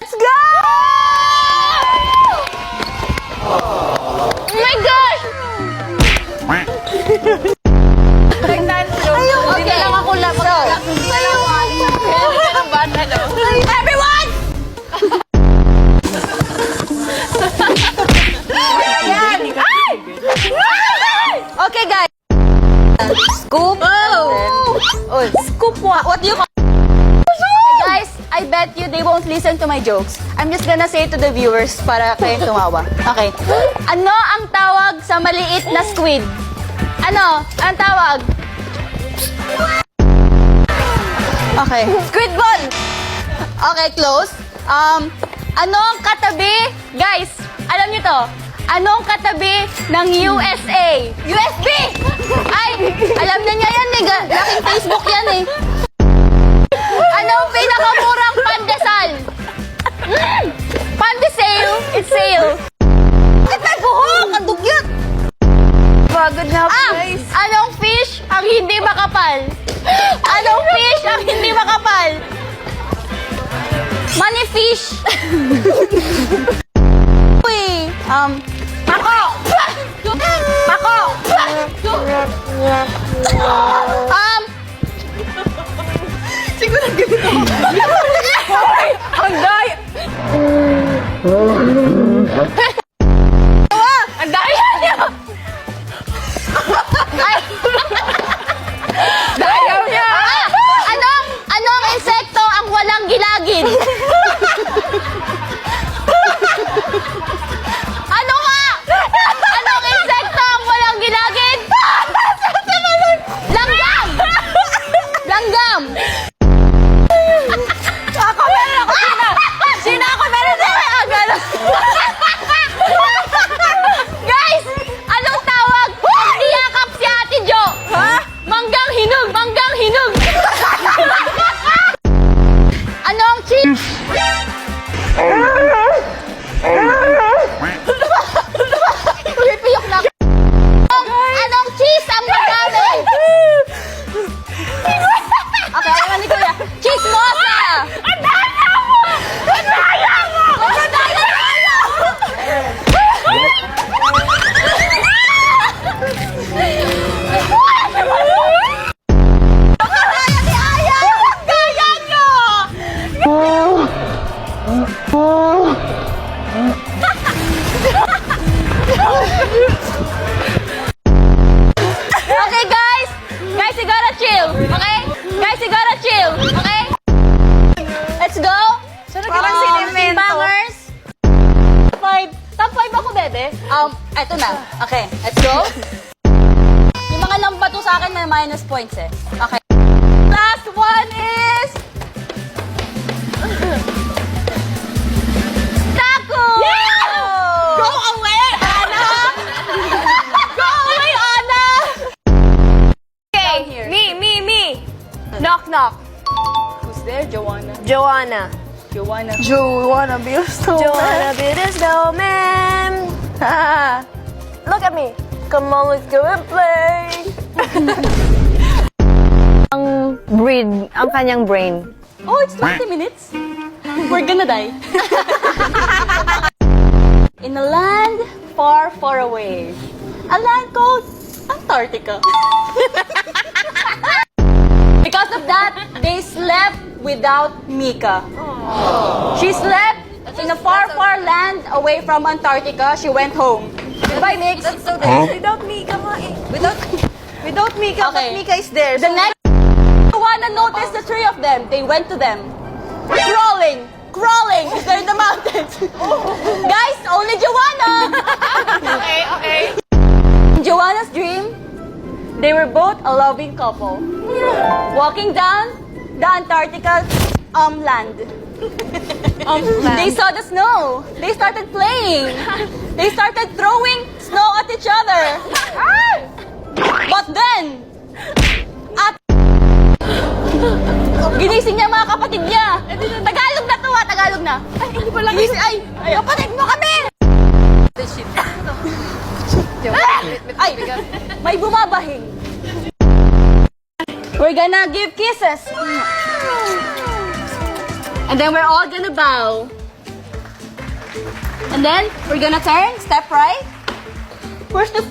Let's go! Oh my gosh! Hindi na lang ako lang. Everyone! Ayan! Ay! Okay, guys. Scoop. Oh, scoop what do you call? Guys, I bet you they won't listen to my jokes. I'm just gonna say to the viewers para kayong tumawa. Okay. Ano ang tawag sa maliit na squid? Ano? Ang tawag? Okay. Squid ball! Okay, close. Anong katabi? Guys, alam niyo to. Anong katabi ng USA? USB! Ay, alam na niya yan eh. Laking Facebook yan eh. Anong pinakamurang pandesal? Pandesale. It's sale. Ay, buhok! Ang dugyot! Pagod na, guys. Anong fish ang hindi makapal? Anong fish ang hindi makapal? Money fish. Uy, Mako! Mako! Siguro ganito. Hoy! Ang daya! Ang daya niya! Daya niya! Anong insekto ang walang gilagid? Ano nga? Anong insekto ang walang gilagid? Langgam! Langgam! Ako meron ako! Sino ako meron din? Guys! Anong tawag? Niyakap si Ate Jo! Ha? Manggang hinog! Manggang hinog! Anong cheese? Pipiyok na ako. Anong cheese ang marami? Okay, alam ni Kuya. Chismosa! Ang daya mo! Ang daya mo! Ang daya Okay, guys! Guys, you gotta chill, okay? Guys, you gotta chill, okay? Let's go! Parang sinemento. Bangers! Top 5 ako, bebe. Eto na. Okay, let's go. Yung mga lambato sa akin, may minus points eh. Okay. Last one is... Taco! Yeah! Go away, Anna! Go away, Anna! Okay, here. me. Knock, knock. Who's there? Joanna. Joanna. Joanna. Joanna be the snowman. Look at me. Come on, let's go and play. Ang breed, ang kanyang brain. Oh, it's 20 minutes. We're gonna die. In a land far, far away. A land called Antarctica. Because of that, they slept without Mika. She slept in a far, far land away from Antarctica. She went home. Goodbye, Mix. That's so nice. Without Mika nga eh. Without Mika, Okay. but Mika is there. The next one to notice the three of them. They went to them. Crawling. They're in the mountains. Guys, only Joanna. Okay. In Joanna's dream, they were both a loving couple. Walking down the Antarctica land. They saw the snow. They started playing. They started throwing snow at each other. But then, ginising niya mga kapatid niya. Tagalog na to ha, Tagalog na. Ay, hindi pala. Ay, kapatid mo kami! Ay, may bumabahing. We're gonna give kisses. And then we're all gonna bow And then, we're gonna turn, step right. Where's the